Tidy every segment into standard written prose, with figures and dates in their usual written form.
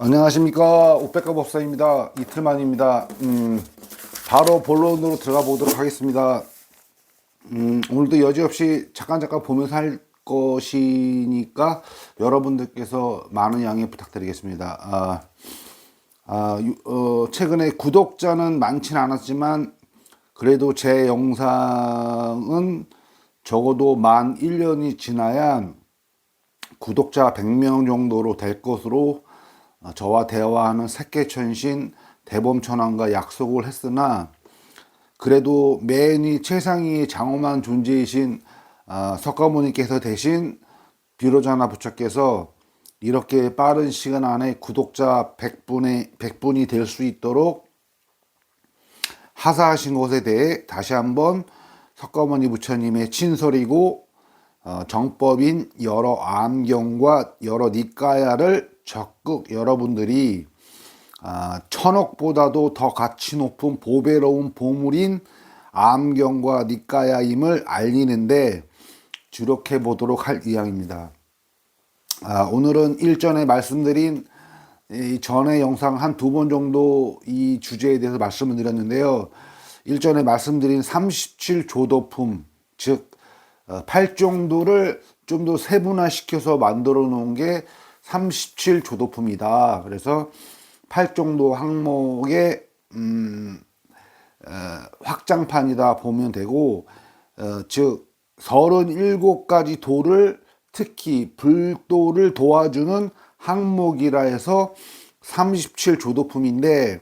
안녕하십니까. 오백가 법사입니다. 이틀 만입니다. 바로 본론으로 들어가 보도록 하겠습니다. 오늘도 여지없이 잠깐 보면서 할 것이니까 여러분들께서 많은 양해 부탁드리겠습니다. 최근에 구독자는 많지는 않았지만 그래도 제 영상은 적어도 만 1년이 지나야 구독자 100명 정도로 될 것으로 저와 대화하는 새끼천신 대범천왕과 약속을 했으나 그래도 매니 최상위의 장엄한 존재이신 석가모니께서 대신 비로자나 부처께서 이렇게 빠른 시간 안에 구독자 100분이 될 수 있도록 하사하신 것에 대해 다시 한번 석가모니 부처님의 친설이고 정법인 여러 암경과 여러 니까야를 적극 여러분들이 천억보다도 더 가치 높은 보배로운 보물인 암경과 니까야임을 알리는데 주력해 보도록 할 의향입니다. 오늘은 일전에 말씀드린 전에 영상 한 2번 정도 이 주제에 대해서 말씀을 드렸는데요. 일전에 말씀드린 37조도품, 즉 8종도를 좀 더 세분화시켜서 만들어 놓은 게 37조도품이다. 그래서 8종도 항목의 확장판이다 보면 되고, 즉 37가지 도를 특히 불도를 도와주는 항목이라 해서 37조도품인데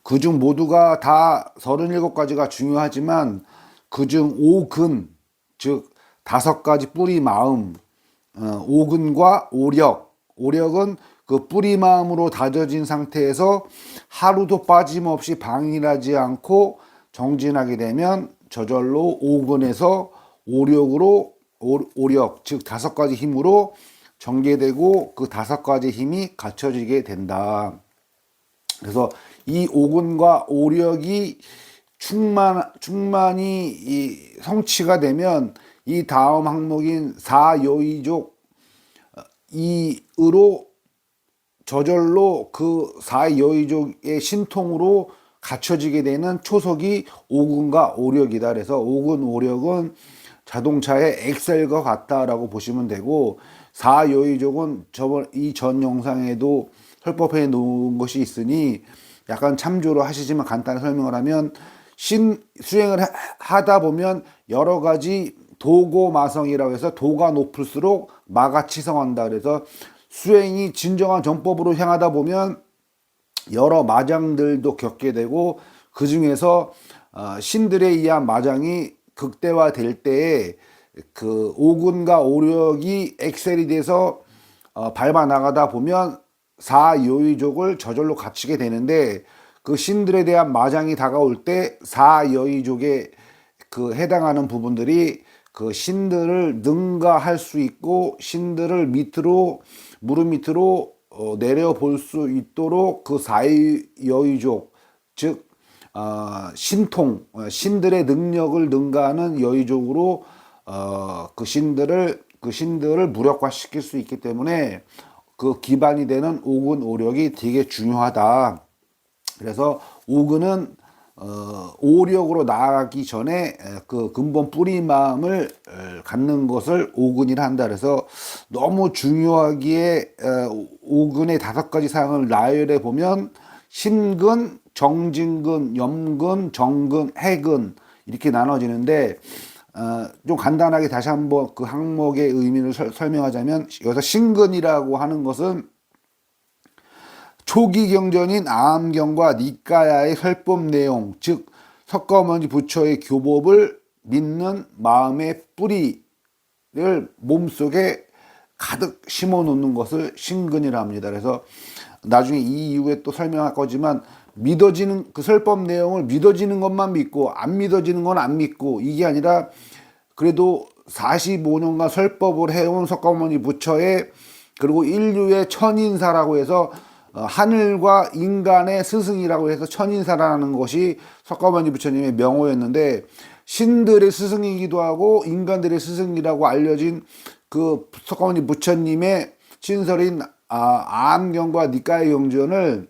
그중 모두가 다 37가지가 중요하지만 그중 5근, 즉 5가지 뿌리 마음, 5근과 오력은 그 뿌리 마음으로 다져진 상태에서 하루도 빠짐없이 방일하지 않고 정진하게 되면 저절로 5근에서 오력, 즉 5가지 힘으로 전개되고 그 5가지 힘이 갖춰지게 된다. 그래서 이 5근과 오력이 충만히 성취가 되면 이 다음 항목인 사여의족 이으로 저절로 그 사여의족의 신통으로 갖춰지게 되는 초석이 5근과 오력이다. 그래서 5근 오력은 자동차의 엑셀과 같다라고 보시면 되고, 사여의족은 이 전 영상에도 설법해 놓은 것이 있으니 약간 참조를 하시지만 간단히 설명을 하면 수행을 하다 보면 여러 가지 도고마성이라고 해서 도가 높을수록 마가 치성한다. 그래서 수행이 진정한 정법으로 향하다 보면 여러 마장들도 겪게 되고 그 중에서 신들에 의한 마장이 극대화될 때에 그 5근과 오력이 엑셀이 돼서 밟아 나가다 보면 사여의족을 저절로 갖추게 되는데, 그 신들에 대한 마장이 다가올 때 사여의족에 그 해당하는 부분들이 그 신들을 능가할 수 있고 신들을 무릎 밑으로 내려볼 수 있도록 그 사여의족, 즉 신통, 신들의 능력을 능가하는 여의족으로 그 신들을 무력화시킬 수 있기 때문에 그 기반이 되는 5근 오력이 되게 중요하다. 그래서 5근은 오력으로 나아가기 전에 그 근본 뿌리 마음을 갖는 것을 5근이라 한다. 그래서 너무 중요하기에 5근의 5가지 사항을 나열해 보면 신근, 정진근, 염근, 정근, 해근 이렇게 나눠지는데, 좀 간단하게 다시 한번 그 항목의 의미를 설명하자면, 여기서 신근이라고 하는 것은 초기 경전인 암경과 니까야의 설법 내용, 즉 석가모니 부처의 교법을 믿는 마음의 뿌리를 몸속에 가득 심어 놓는 것을 신근이라 합니다. 그래서 나중에 이 이후에 또 설명할 거지만, 믿어지는 그 설법 내용을 믿어지는 것만 믿고 안 믿어지는 건 안 믿고, 이게 아니라 그래도 45년간 설법을 해온 석가모니 부처의, 그리고 인류의 천인사라고 해서 하늘과 인간의 스승이라고 해서 천인사라는 것이 석가모니 부처님의 명호였는데, 신들의 스승이기도 하고 인간들의 스승이라고 알려진 그 석가모니 부처님의 친설인 암경과 니까의 경전을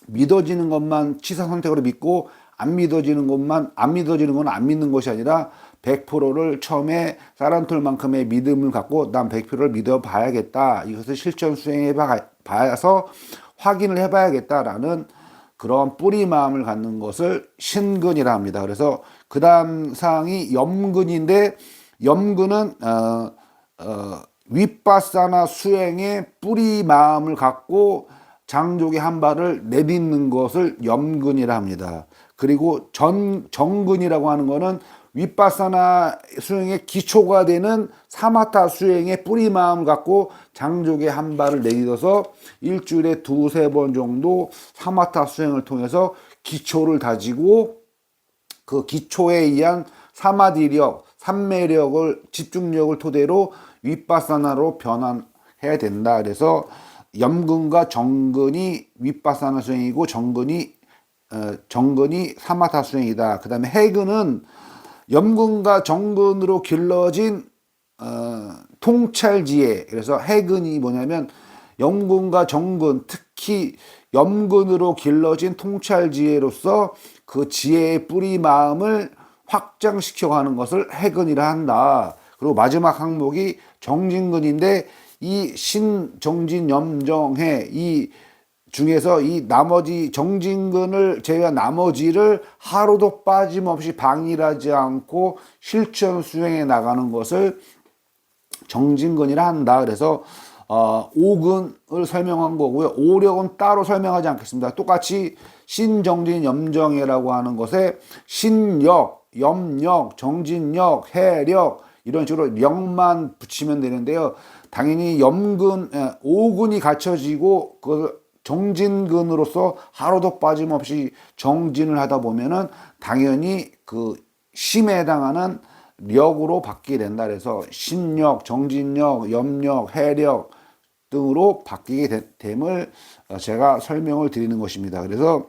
믿어지는 것만 취사 선택으로 믿고 안 믿어지는 건 안 믿는 것이 아니라 100%를 처음에 사란톨만큼의 믿음을 갖고 난 100%를 믿어봐야겠다. 이것을 실천 수행해 봐서 확인을 해봐야겠다라는 그런 뿌리 마음을 갖는 것을 신근이라 합니다. 그래서 그 다음 사항이 염근인데, 염근은 윗바사나 수행의 뿌리 마음을 갖고 장족의 한 발을 내딛는 것을 염근이라 합니다. 그리고 정근이라고 하는 것은 윗바사나 수행의 기초가 되는 사마타 수행의 뿌리 마음을 갖고 장족의 한 발을 내딛어서 일주일에 2-3번 정도 사마타 수행을 통해서 기초를 다지고 그 기초에 의한 사마디력, 삼매력을, 집중력을 토대로 윗바사나로 변환해야 된다. 그래서 염근과 정근이 윗바사나 수행이고 정근이 사마타 수행이다. 그 다음에 해근은 염근과 정근으로 길러진 통찰지혜. 그래서 해근이 뭐냐면 염근과 정근, 특히 염근으로 길러진 통찰지혜로서 그 지혜의 뿌리 마음을 확장시켜가는 것을 해근이라 한다. 그리고 마지막 항목이 정진근인데, 이 신정진 염정해 이 중에서 이 나머지 정진근을 제외한 나머지를 하루도 빠짐없이 방일하지 않고 실천 수행해 나가는 것을 정진근이라 한다. 그래서 오근을 설명한 거고요. 오력은 따로 설명하지 않겠습니다. 똑같이 신정진 염정해라고 하는 것에 신력, 염력, 정진력, 해력 이런 식으로 력만 붙이면 되는데요. 당연히 오근이 갖춰지고 그 정진근으로서 하루도 빠짐없이 정진을 하다 보면은 당연히 그 심에 해당하는 력으로 바뀌게 된다. 그래서 신력, 정진력, 염력, 해력 등으로 바뀌게 됨을 제가 설명을 드리는 것입니다. 그래서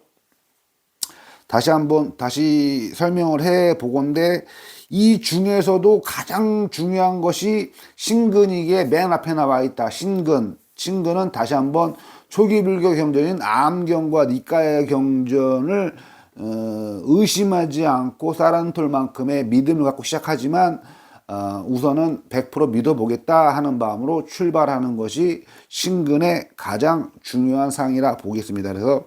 다시 설명을 해 보건대, 이 중에서도 가장 중요한 것이 신근이기에 맨 앞에 나와 있다. 신근은 다시 한번 초기 불교 경전인 암경과 니까야 경전을 의심하지 않고 사란톨만큼의 믿음을 갖고 시작하지만 우선은 100% 믿어보겠다 하는 마음으로 출발하는 것이 신근의 가장 중요한 사항이라 보겠습니다. 그래서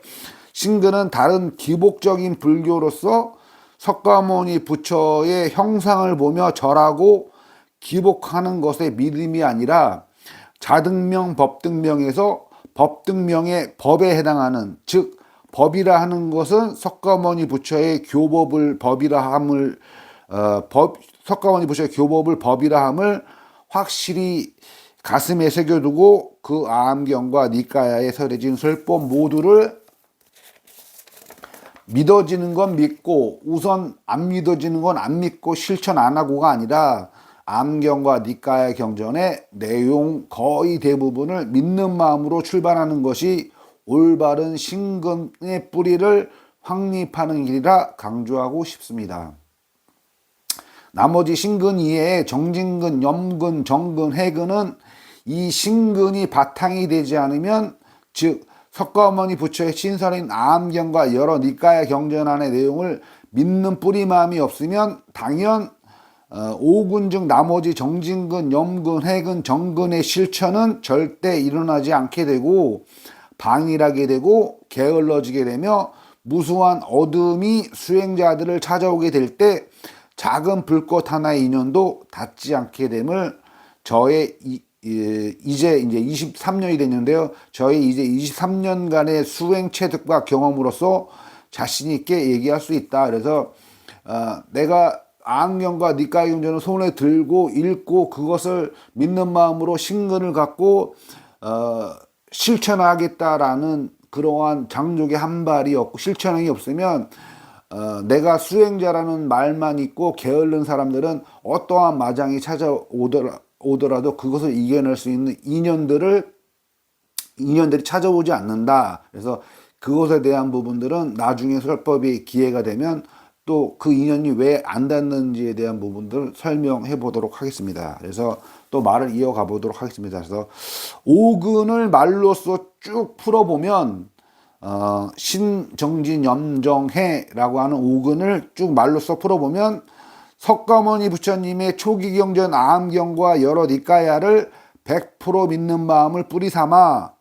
신근은 다른 기복적인 불교로서 석가모니 부처의 형상을 보며 절하고 기복하는 것의 믿음이 아니라 자등명, 법등명에서 법등명의 법에 해당하는, 즉 법이라 하는 것은 석가모니 부처의 교법을 법이라 함을 석가모니 부처의 교법을 법이라 함을 확실히 가슴에 새겨두고 그 암경과 니까야에 설해진 설법 모두를 믿어지는 건 믿고 우선 안 믿어지는 건 안 믿고 실천 안 하고가 아니라 암경과 니까야 경전의 내용 거의 대부분을 믿는 마음으로 출발하는 것이 올바른 신근의 뿌리를 확립하는 길이라 강조하고 싶습니다. 나머지 신근 이외에 정진근, 염근, 정근, 해근은 이 신근이 바탕이 되지 않으면, 즉 석가모니 부처의 신설인 암경과 여러 니까야 경전안의 내용을 믿는 뿌리 마음이 없으면 당연 오근 중 나머지 정진근, 염근, 해근, 정근의 실천은 절대 일어나지 않게 되고 방일하게 되고 게을러지게 되며 무수한 어둠이 수행자들을 찾아오게 될 때 작은 불꽃 하나의 인연도 닿지 않게 됨을 저의 이제 23년이 됐는데요. 저희 이제 23년간의 수행 체득과 경험으로서 자신 있게 얘기할 수 있다. 그래서 내가 암경과 니까야 경전을 손에 들고 읽고 그것을 믿는 마음으로 신근을 갖고 실천하겠다라는 그러한 장족의 한 발이 없고 실천이 없으면 내가 수행자라는 말만 있고 게으른 사람들은 어떠한 마장이 찾아오더라도 그것을 이겨낼 수 있는 인연들이 찾아오지 않는다. 그래서 그것에 대한 부분들은 나중에 설법이 기회가 되면 또 그 인연이 왜 안 닿는지에 대한 부분들 설명해 보도록 하겠습니다. 그래서 또 말을 이어가 보도록 하겠습니다. 그래서 오근을 말로써 쭉 풀어보면 신정진염정해라고 하는 오근을 쭉 말로써 풀어보면 석가모니 부처님의 초기경전 아함경과 여러 니까야를 100% 믿는 마음을 뿌리 삼아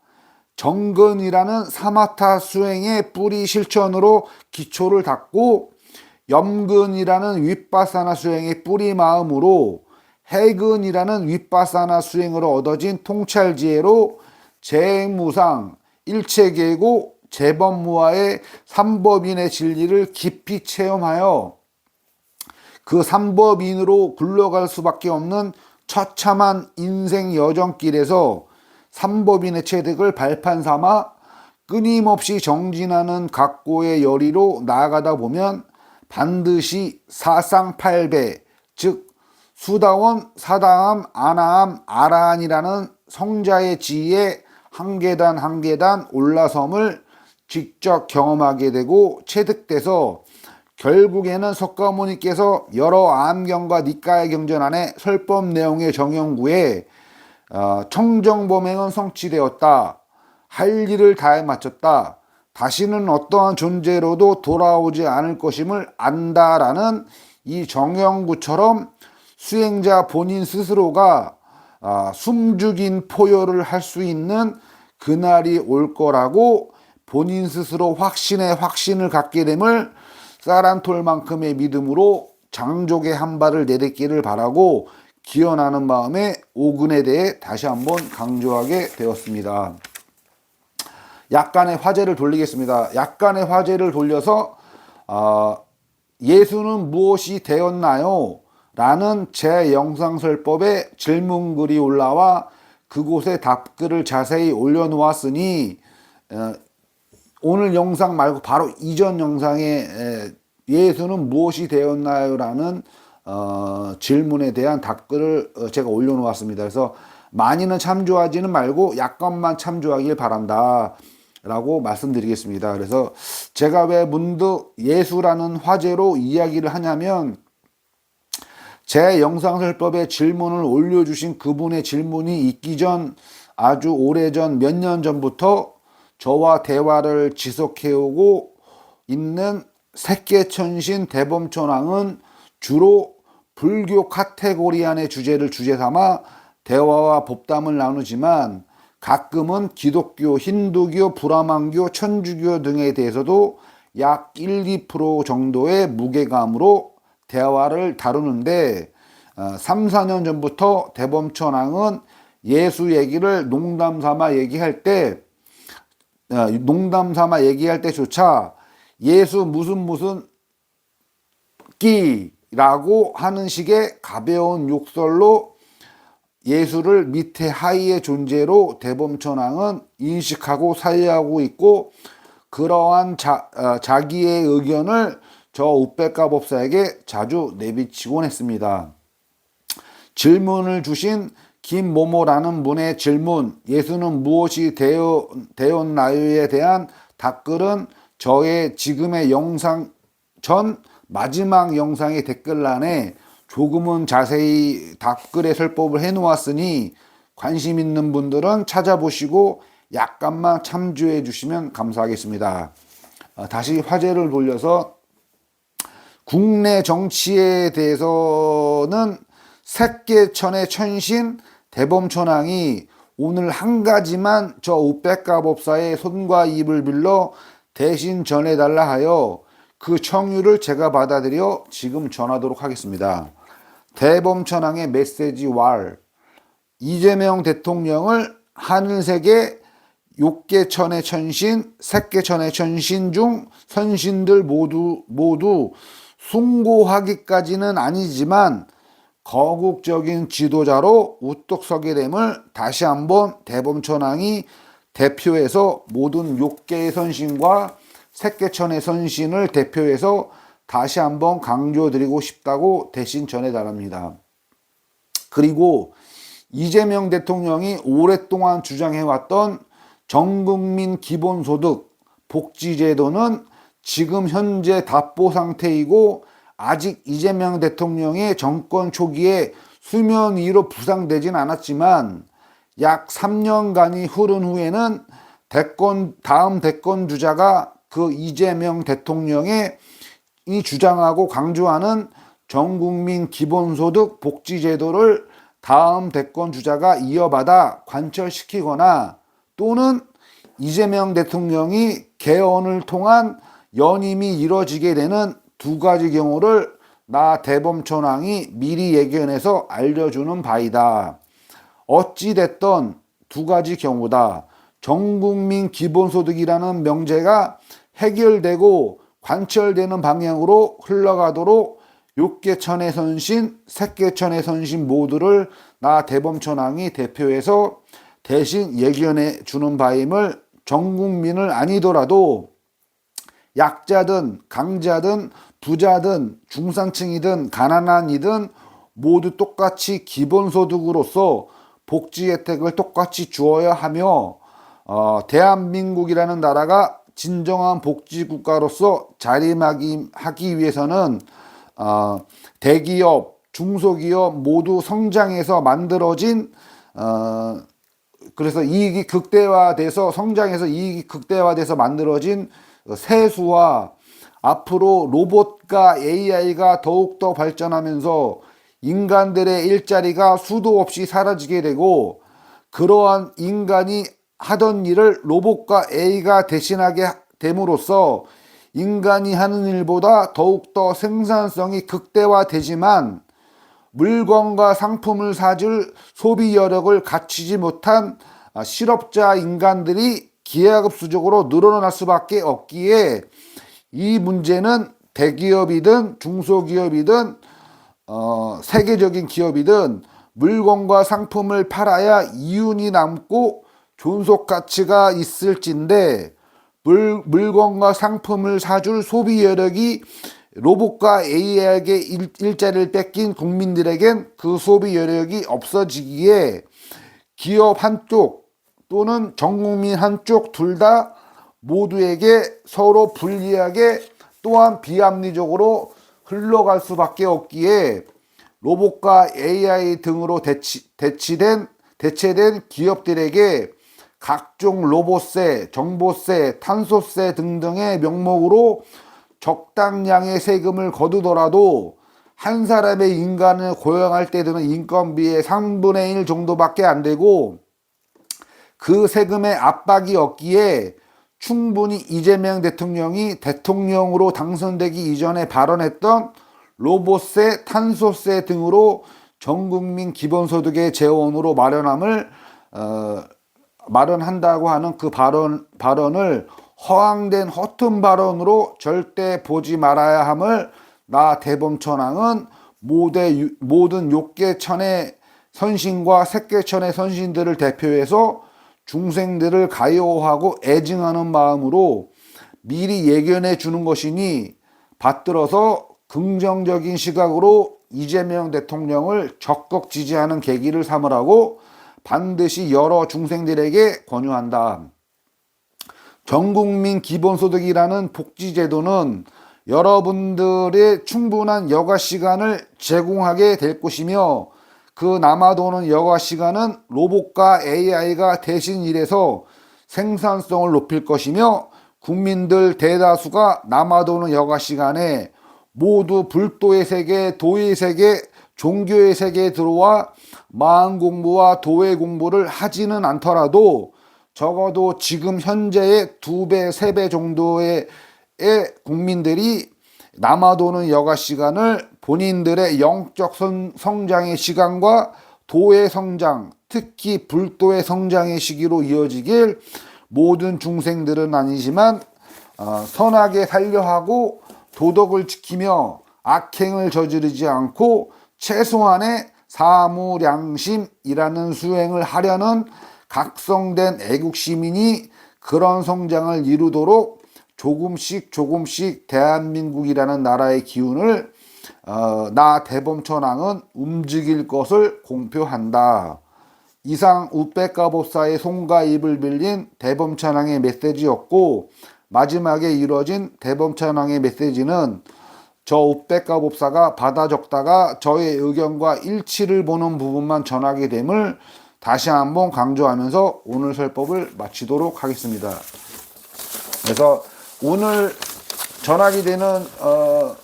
정근이라는 사마타 수행의 뿌리 실천으로 기초를 닦고 염근이라는 윗바사나 수행의 뿌리 마음으로 해근이라는 윗바사나 수행으로 얻어진 통찰지혜로 재무상, 일체계고 재범무화의 삼법인의 진리를 깊이 체험하여 그 삼법인으로 굴러갈 수밖에 없는 처참한 인생 여정길에서 삼법인의 체득을 발판 삼아 끊임없이 정진하는 각고의 열의로 나아가다 보면 반드시 사상팔배, 즉 수다원, 사다함, 아나함, 아라한이라는 성자의 지위에 한 계단 한 계단 올라섬을 직접 경험하게 되고 체득돼서 결국에는 석가모니께서 여러 암경과 니까야 경전 안에 설법 내용의 정형구에 청정범행은 성취되었다. 할 일을 다해 마쳤다. 다시는 어떠한 존재로도 돌아오지 않을 것임을 안다라는 이 정형구처럼 수행자 본인 스스로가 숨죽인 포효를 할 수 있는 그날이 올 거라고 본인 스스로 확신을 갖게 됨을 쌀한톨만큼의 믿음으로 장족의 한 발을 내딛기를 바라고 기원하는 마음에 오근에 대해 다시 한번 강조하게 되었습니다. 약간의 화제를 돌리겠습니다. 약간의 화제를 돌려서 예수는 무엇이 되었나요? 라는 제 영상설법에 질문글이 올라와 그곳에 답글을 자세히 올려놓았으니 오늘 영상 말고 바로 이전 영상에 예수는 무엇이 되었나요? 라는 질문에 대한 답글을 제가 올려놓았습니다. 그래서 많이는 참조하지는 말고 약간만 참조하길 바란다 라고 말씀드리겠습니다. 그래서 제가 왜 문득 예수라는 화제로 이야기를 하냐면 제 영상설법에 질문을 올려주신 그분의 질문이 있기 전 아주 오래전 몇 년 전부터 저와 대화를 지속해오고 있는 색계천신 대범천왕은 주로 불교 카테고리 안의 주제를 주제 삼아 대화와 법담을 나누지만 가끔은 기독교, 힌두교, 브라만교, 천주교 등에 대해서도 약 1, 2% 정도의 무게감으로 대화를 다루는데 3, 4년 전부터 대범천왕은 예수 얘기를 농담 삼아 얘기할 때조차 예수 무슨 끼라고 하는 식의 가벼운 욕설로 예수를 밑에 하위의 존재로 대범천왕은 인식하고 사유하고 있고 그러한 자기의 의견을 저 우백가 법사에게 자주 내비치곤 했습니다. 질문을 주신 김모모라는 분의 질문 예수는 무엇이 되었나요에 대한 답글은 저의 지금의 영상 전 마지막 영상의 댓글란에 조금은 자세히 답글의 설법을 해놓았으니 관심 있는 분들은 찾아보시고 약간만 참조해 주시면 감사하겠습니다. 다시 화제를 돌려서 국내 정치에 대해서는 색계천의 천신 대범천왕이 오늘 한 가지만 저 우백가 법사의 손과 입을 빌려 대신 전해달라 하여 그 청유를 제가 받아들여 지금 전하도록 하겠습니다. 대범천왕의 메시지 왈 이재명 대통령을 하늘세계 6개천의 천신, 색계천의 천신 중 선신들 모두 숭고하기까지는 아니지만 거국적인 지도자로 우뚝 서게 됨을 다시 한번 대범천왕이 대표해서 모든 6개의 선신과 색계천의 선신을 대표해서 다시 한번 강조드리고 싶다고 대신 전해달랍니다. 그리고 이재명 대통령이 오랫동안 주장해왔던 전국민 기본소득 복지제도는 지금 현재 답보 상태이고 아직 이재명 대통령의 정권 초기에 수면 위로 부상되진 않았지만 약 3년간이 흐른 후에는 다음 대권 주자가 그 이재명 대통령의 이 주장하고 강조하는 전국민 기본소득 복지제도를 다음 대권 주자가 이어받아 관철시키거나 또는 이재명 대통령이 개헌을 통한 연임이 이뤄지게 되는 두 가지 경우를 나 대범천왕이 미리 예견해서 알려주는 바이다. 어찌됐던 두 가지 경우다. 전국민 기본소득이라는 명제가 해결되고 관철되는 방향으로 흘러가도록 육개천의 선신, 색개천의 선신 모두를 나 대범천왕이 대표해서 대신 예견해 주는 바임을 전국민을 아니더라도 약자든 강자든 부자든 중산층이든 가난한 이든 모두 똑같이 기본소득으로서 복지 혜택을 똑같이 주어야 하며 대한민국이라는 나라가 진정한 복지국가로서 자리매김하기 위해서는 대기업, 중소기업 모두 성장해서 만들어진 그래서 이익이 극대화돼서 성장해서 이익이 극대화돼서 만들어진 세수와 앞으로 로봇과 AI가 더욱더 발전하면서 인간들의 일자리가 수도 없이 사라지게 되고 그러한 인간이 하던 일을 로봇과 AI가 대신하게 됨으로써 인간이 하는 일보다 더욱더 생산성이 극대화되지만 물건과 상품을 사줄 소비 여력을 갖추지 못한 실업자 인간들이 기하급수적으로 늘어날 수밖에 없기에 이 문제는 대기업이든 중소기업이든 세계적인 기업이든 물건과 상품을 팔아야 이윤이 남고 존속 가치가 있을진데 물건과 상품을 사줄 소비 여력이 로봇과 AI에게 일자리를 뺏긴 국민들에겐 그 소비 여력이 없어지기에 기업 한쪽 또는 전국민 한쪽 둘 다 모두에게 서로 불리하게 또한 비합리적으로 흘러갈 수밖에 없기에 로봇과 AI 등으로 대체된 기업들에게 각종 로봇세, 정보세, 탄소세 등등의 명목으로 적당량의 세금을 거두더라도 한 사람의 인간을 고용할 때 드는 인건비의 3분의 1 정도밖에 안 되고 그 세금의 압박이 없기에 충분히 이재명 대통령이 대통령으로 당선되기 이전에 발언했던 로봇세, 탄소세 등으로 전국민 기본소득의 재원으로 마련한다고 하는 그 발언을 허황된 허튼 발언으로 절대 보지 말아야 함을 나 대범천왕은 모든 욕계천의 선신과 색계천의 선신들을 대표해서 중생들을 가요하고 애증하는 마음으로 미리 예견해 주는 것이니 받들어서 긍정적인 시각으로 이재명 대통령을 적극 지지하는 계기를 삼으라고 반드시 여러 중생들에게 권유한다. 전국민 기본소득이라는 복지제도는 여러분들의 충분한 여가 시간을 제공하게 될 것이며 그 남아도는 여가 시간은 로봇과 AI가 대신 일해서 생산성을 높일 것이며 국민들 대다수가 남아도는 여가 시간에 모두 불도의 세계, 도의 세계, 종교의 세계에 들어와 마음 공부와 도의 공부를 하지는 않더라도 적어도 지금 현재의 2배, 3배 정도의 국민들이 남아도는 여가 시간을 본인들의 영적 성장의 시간과 도의 성장, 특히 불도의 성장의 시기로 이어지길 모든 중생들은 아니지만 선하게 살려 하고 도덕을 지키며 악행을 저지르지 않고 최소한의 사무량심이라는 수행을 하려는 각성된 애국시민이 그런 성장을 이루도록 조금씩 대한민국이라는 나라의 기운을 나 대범천왕은 움직일 것을 공표한다. 이상 우백가보사의 손과 입을 빌린 대범천왕의 메시지였고 마지막에 이루어진 대법천왕의 메시지는 저 우백과 법사가 받아 적다가 저의 의견과 일치를 보는 부분만 전하게 됨을 다시 한번 강조하면서 오늘 설법을 마치도록 하겠습니다. 그래서 오늘 전하게 되는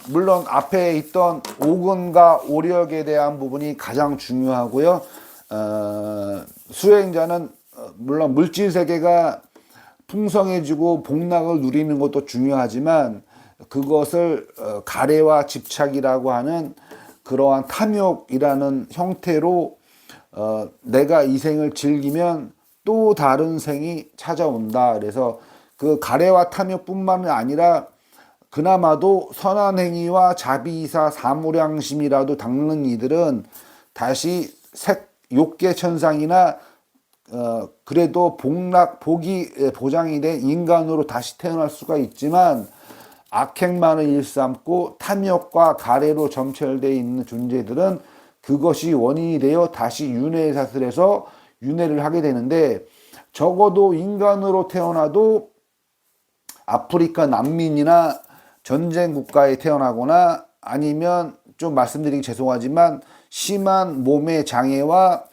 물론 앞에 있던 오근과 오력에 대한 부분이 가장 중요하고요. 수행자는 물론 물질 세계가 풍성해지고 복락을 누리는 것도 중요하지만 그것을 가래와 집착이라고 하는 그러한 탐욕이라는 형태로 내가 이 생을 즐기면 또 다른 생이 찾아온다. 그래서 그 가래와 탐욕뿐만 아니라 그나마도 선한 행위와 자비이사 사무량심이라도 닦는 이들은 다시 욕계 천상이나 그래도 복이 보장이 된 인간으로 다시 태어날 수가 있지만 악행만을 일삼고 탐욕과 가래로 점철되어 있는 존재들은 그것이 원인이 되어 다시 윤회의 사슬에서 윤회를 하게 되는데, 적어도 인간으로 태어나도 아프리카 난민이나 전쟁 국가에 태어나거나 아니면 좀 말씀드리기 죄송하지만 심한 몸의 장애와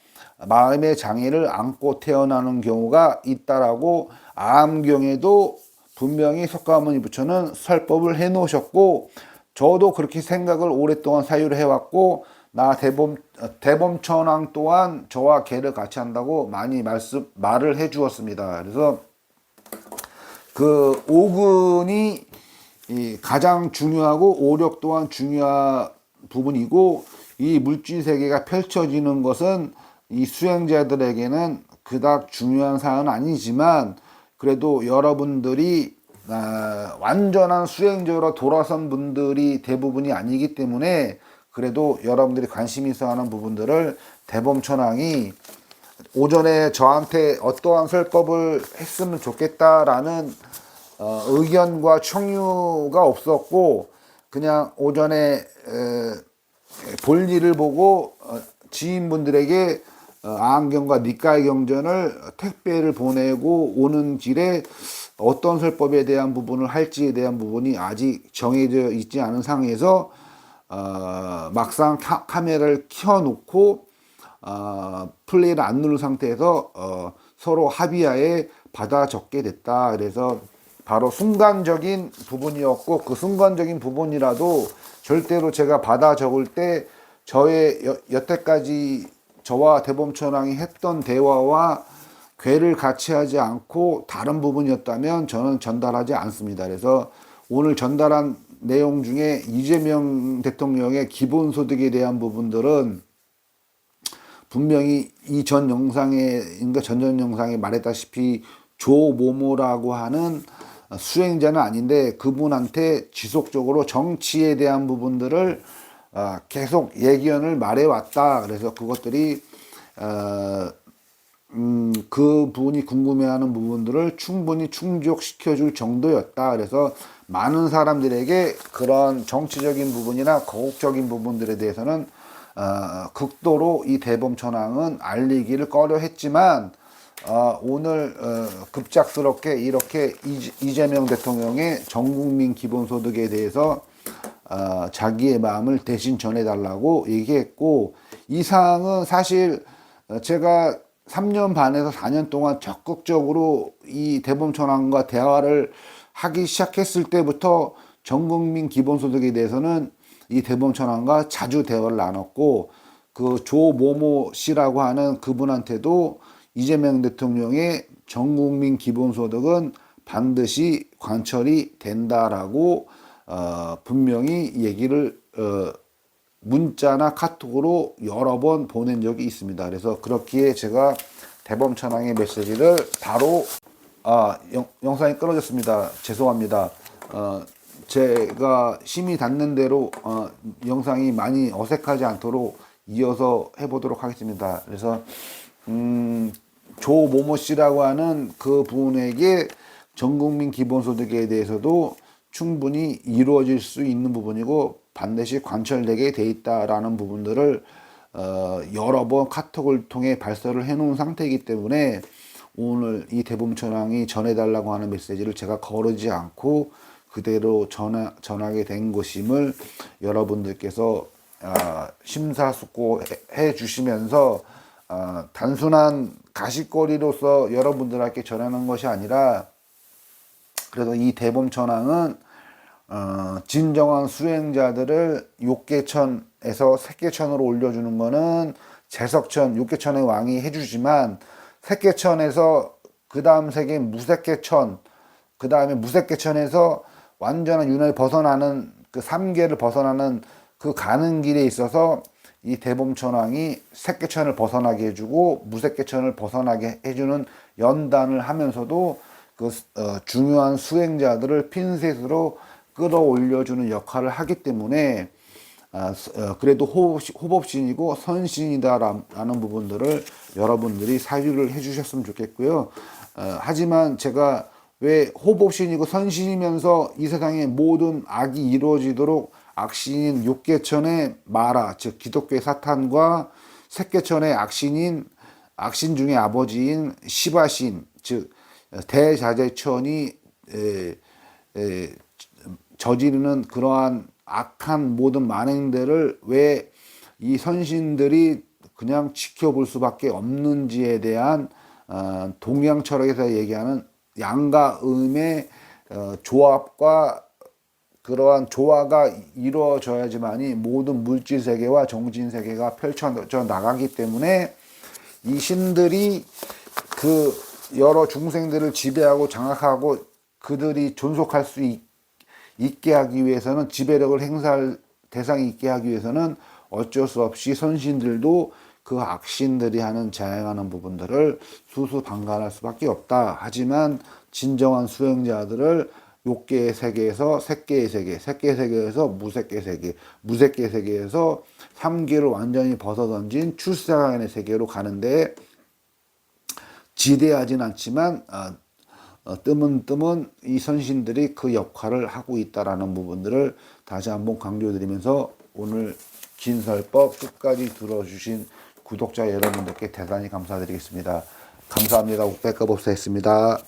마음의 장애를 안고 태어나는 경우가 있다라고 암경에도 분명히 석가모니 부처는 설법을 해 놓으셨고, 저도 그렇게 생각을 오랫동안 사유를 해왔고, 나 대범천왕 또한 저와 계를 같이 한다고 많이 말을 해 주었습니다. 그래서 그 오근이 가장 중요하고 오력 또한 중요한 부분이고, 이 물질 세계가 펼쳐지는 것은 이 수행자들에게는 그닥 중요한 사안은 아니지만 그래도 여러분들이 완전한 수행자로 돌아선 분들이 대부분이 아니기 때문에 그래도 여러분들이 관심 있어 하는 부분들을 대범천왕이 오전에 저한테 어떠한 설법을 했으면 좋겠다라는 의견과 청유가 없었고, 그냥 오전에 볼일을 보고 지인분들에게 아한경과 니까의 경전을 택배를 보내고 오는 길에 어떤 설법에 대한 부분을 할지에 대한 부분이 아직 정해져 있지 않은 상황에서 막상 카메라를 켜놓고 플레이를 안 누른 상태에서 서로 합의하에 받아 적게 됐다. 그래서 바로 순간적인 부분이었고, 그 순간적인 부분이라도 절대로 제가 받아 적을 때 저의 여태까지 저와 대범천왕이 했던 대화와 괴를 같이 하지 않고 다른 부분이었다면 저는 전달하지 않습니다. 그래서 오늘 전달한 내용 중에 이재명 대통령의 기본소득에 대한 부분들은 분명히 이 전 영상에, 전전 영상에 말했다시피 조모모라고 하는 수행자는 아닌데 그분한테 지속적으로 정치에 대한 부분들을 계속 예견을 말해왔다. 그래서 그것들이 그 분이 궁금해하는 부분들을 충분히 충족시켜줄 정도였다. 그래서 많은 사람들에게 그런 정치적인 부분이나 거국적인 부분들에 대해서는 극도로 이 대범천왕은 알리기를 꺼려 했지만 오늘 급작스럽게 이렇게 이재명 대통령의 전국민 기본소득에 대해서 자기의 마음을 대신 전해달라고 얘기했고, 이 사항은 사실 제가 3년 반에서 4년 동안 적극적으로 이 대범천왕과 대화를 하기 시작했을 때부터 전국민 기본소득에 대해서는 이 대범천왕과 자주 대화를 나눴고, 그 조모모 씨라고 하는 그분한테도 이재명 대통령의 전국민 기본소득은 반드시 관철이 된다라고 분명히 얘기를 문자나 카톡으로 여러 번 보낸 적이 있습니다. 그래서 그렇기에 제가 대범천왕의 메시지를 바로 영상이 끊어졌습니다. 죄송합니다. 제가 힘이 닿는 대로 영상이 많이 어색하지 않도록 이어서 해보도록 하겠습니다. 그래서 조모모 씨라고 하는 그 분에게 전국민 기본소득에 대해서도 충분히 이루어질 수 있는 부분이고 반드시 관철되게 돼 있다라는 부분들을 여러 번 카톡을 통해 발설을 해 놓은 상태이기 때문에 오늘 이 대범천왕이 전해달라고 하는 메시지를 제가 거르지 않고 그대로 전하게 된 것임을 여러분들께서 심사숙고해 주시면서 단순한 가십거리로서 여러분들에게 전하는 것이 아니라, 그래도 이 대범천왕은 진정한 수행자들을 욕계천에서 색계천으로 올려주는 거는 제석천, 욕계천의 왕이 해주지만, 색계천에서 그 다음 세계인 무색계천, 그 다음에 무색계천에서 완전한 윤회를 벗어나는 그 삼계를 벗어나는 그 가는 길에 있어서 이 대범천왕이 색계천을 벗어나게 해주고 무색계천을 벗어나게 해주는 연단을 하면서도 그 중요한 수행자들을 핀셋으로 끌어올려주는 역할을 하기 때문에 그래도 호법신이고 선신이다라는 부분들을 여러분들이 사유를 해주셨으면 좋겠고요. 하지만 제가 왜 호법신이고 선신이면서 이 세상의 모든 악이 이루어지도록 악신인 욕계천의 마라, 즉 기독교의 사탄과 색계천의 악신 중의 아버지인 시바신, 즉 대자재천이 저지르는 그러한 악한 모든 만행들을 왜 이 선신들이 그냥 지켜볼 수밖에 없는지에 대한 동양 철학에서 얘기하는 양과 음의 조합과 그러한 조화가 이루어져야지만이 모든 물질 세계와 정신 세계가 펼쳐져 나가기 때문에 이 신들이 그 여러 중생들을 지배하고 장악하고 그들이 존속할 수 있게 하기 위해서는, 지배력을 행사할 대상이 있게 하기 위해서는 어쩔 수 없이 선신들도 그 악신들이 하는 자행하는 부분들을 수수방관할 수밖에 없다. 하지만 진정한 수행자들을 욕계의 세계에서 색계의 세계, 색계의 세계에서 무색계 세계, 무색계 세계에서 삼계를 완전히 벗어던진 출세간의 세계로 가는데 지대하진 않지만 뜨문뜨문 이 선신들이 그 역할을 하고 있다라는 부분들을 다시 한번 강조드리면서, 오늘 진설법 끝까지 들어주신 구독자 여러분들께 대단히 감사드리겠습니다. 감사합니다. 옥백과법사였습니다.